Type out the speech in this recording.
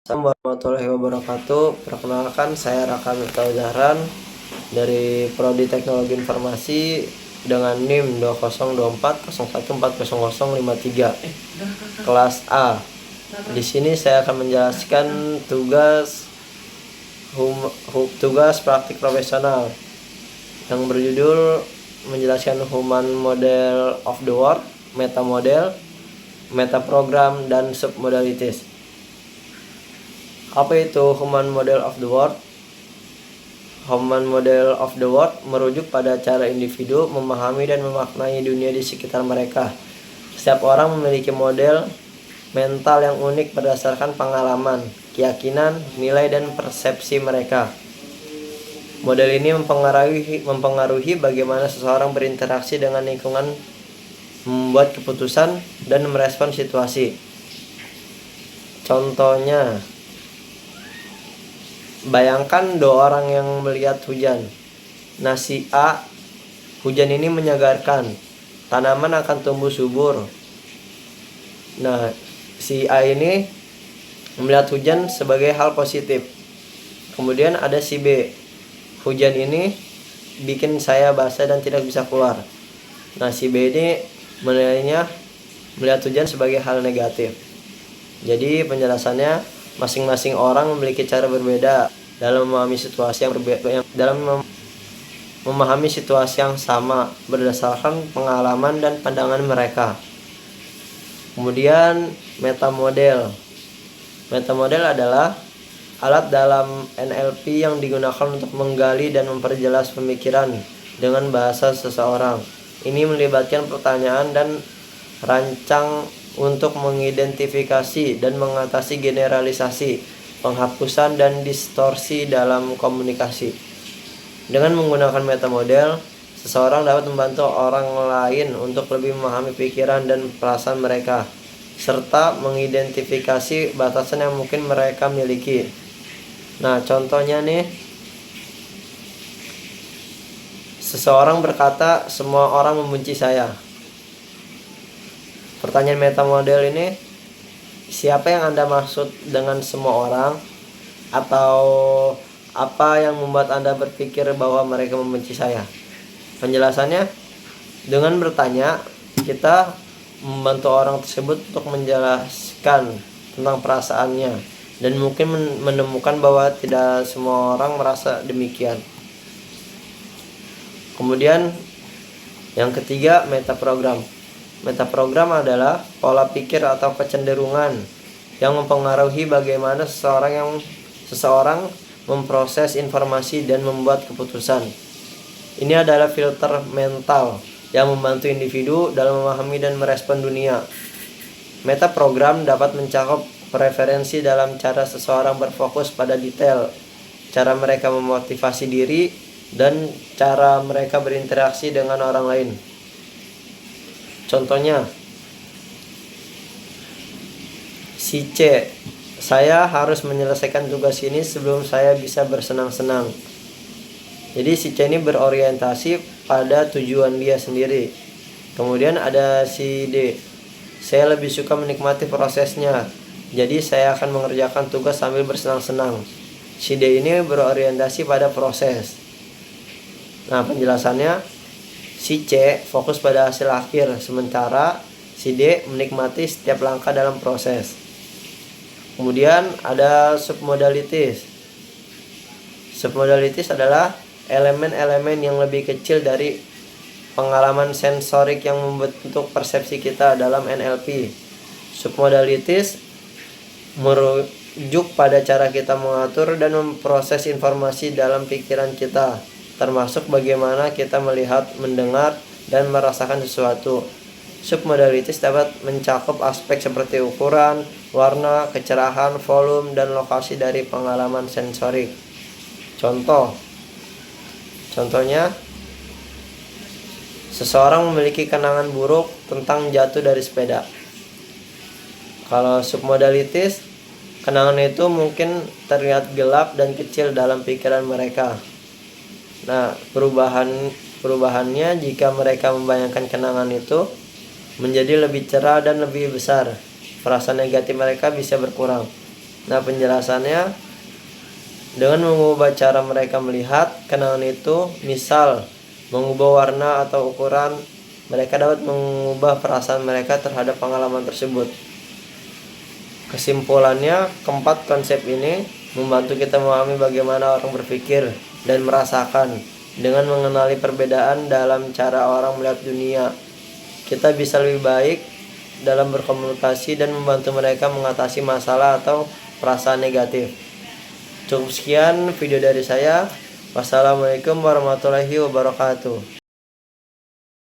Assalamualaikum warahmatullahi wabarakatuh. Perkenalkan, saya Raka Mirta Zahran dari Prodi Teknologi Informasi dengan NIM 202401400053 kelas A. Di sini saya akan menjelaskan tugas praktik profesional yang berjudul menjelaskan Human Model of the World, Meta Model, Meta Program, dan Submodalities. Apa itu Human Model of the World? Human Model of the World merujuk pada cara individu memahami dan memaknai dunia di sekitar mereka. Setiap orang memiliki model mental yang unik berdasarkan pengalaman, keyakinan, nilai, dan persepsi mereka. Model ini mempengaruhi bagaimana seseorang berinteraksi dengan lingkungan, membuat keputusan, dan merespon situasi. Contohnya, bayangkan dua orang yang melihat hujan. Nah, si A, hujan ini menyegarkan, tanaman akan tumbuh subur. Nah, si A ini melihat hujan sebagai hal positif. Kemudian ada si B, hujan ini bikin saya basah dan tidak bisa keluar. Nah, si B ini menilainya melihat hujan sebagai hal negatif. Jadi penjelasannya, masing-masing orang memiliki cara berbeda dalam memahami situasi yang sama berdasarkan pengalaman dan pandangan mereka. Kemudian metamodel. Metamodel adalah alat dalam NLP yang digunakan untuk menggali dan memperjelas pemikiran dengan bahasa seseorang. Ini melibatkan pertanyaan dan rancang untuk mengidentifikasi dan mengatasi generalisasi, penghapusan, dan distorsi dalam komunikasi. Dengan menggunakan metamodel, seseorang dapat membantu orang lain untuk lebih memahami pikiran dan perasaan mereka, serta mengidentifikasi batasan yang mungkin mereka miliki. Nah, contohnya nih, seseorang berkata, "Semua orang membenci saya." Pertanyaan metamodel ini, siapa yang Anda maksud dengan semua orang? Atau apa yang membuat Anda berpikir bahwa mereka membenci saya? Penjelasannya, dengan bertanya, kita membantu orang tersebut untuk menjelaskan tentang perasaannya, dan mungkin menemukan bahwa tidak semua orang merasa demikian. Kemudian yang ketiga, metaprogram. Metaprogram adalah pola pikir atau kecenderungan yang mempengaruhi bagaimana seseorang memproses informasi dan membuat keputusan. Ini adalah filter mental yang membantu individu dalam memahami dan merespon dunia. Metaprogram dapat mencakup preferensi dalam cara seseorang berfokus pada detail, cara mereka memotivasi diri, dan cara mereka berinteraksi dengan orang lain. Contohnya, si C, saya harus menyelesaikan tugas ini sebelum saya bisa bersenang-senang. Jadi si C ini berorientasi pada tujuan dia sendiri. Kemudian ada si D, saya lebih suka menikmati prosesnya, jadi saya akan mengerjakan tugas sambil bersenang-senang. Si D ini berorientasi pada proses. Nah, penjelasannya, si C fokus pada hasil akhir, sementara si D menikmati setiap langkah dalam proses. Kemudian ada submodalities. Submodalities adalah elemen-elemen yang lebih kecil dari pengalaman sensorik yang membentuk persepsi kita dalam NLP. Submodalities merujuk pada cara kita mengatur dan memproses informasi dalam pikiran kita, termasuk bagaimana kita melihat, mendengar, dan merasakan sesuatu. Submodalities dapat mencakup aspek seperti ukuran, warna, kecerahan, volume, dan lokasi dari pengalaman sensorik. Contohnya, seseorang memiliki kenangan buruk tentang jatuh dari sepeda. Kalau submodalities, kenangan itu mungkin terlihat gelap dan kecil dalam pikiran mereka. Nah, perubahannya jika mereka membayangkan kenangan itu menjadi lebih cerah dan lebih besar, perasaan negatif mereka bisa berkurang. Nah, penjelasannya dengan mengubah cara mereka melihat kenangan itu, misal mengubah warna atau ukuran, mereka dapat mengubah perasaan mereka terhadap pengalaman tersebut. Kesimpulannya, keempat konsep ini membantu kita memahami bagaimana orang berpikir dan merasakan. Dengan mengenali perbedaan dalam cara orang melihat dunia, kita bisa lebih baik dalam berkomunikasi dan membantu mereka mengatasi masalah atau perasaan negatif. Cukup sekian video dari saya. Wassalamualaikum warahmatullahi wabarakatuh.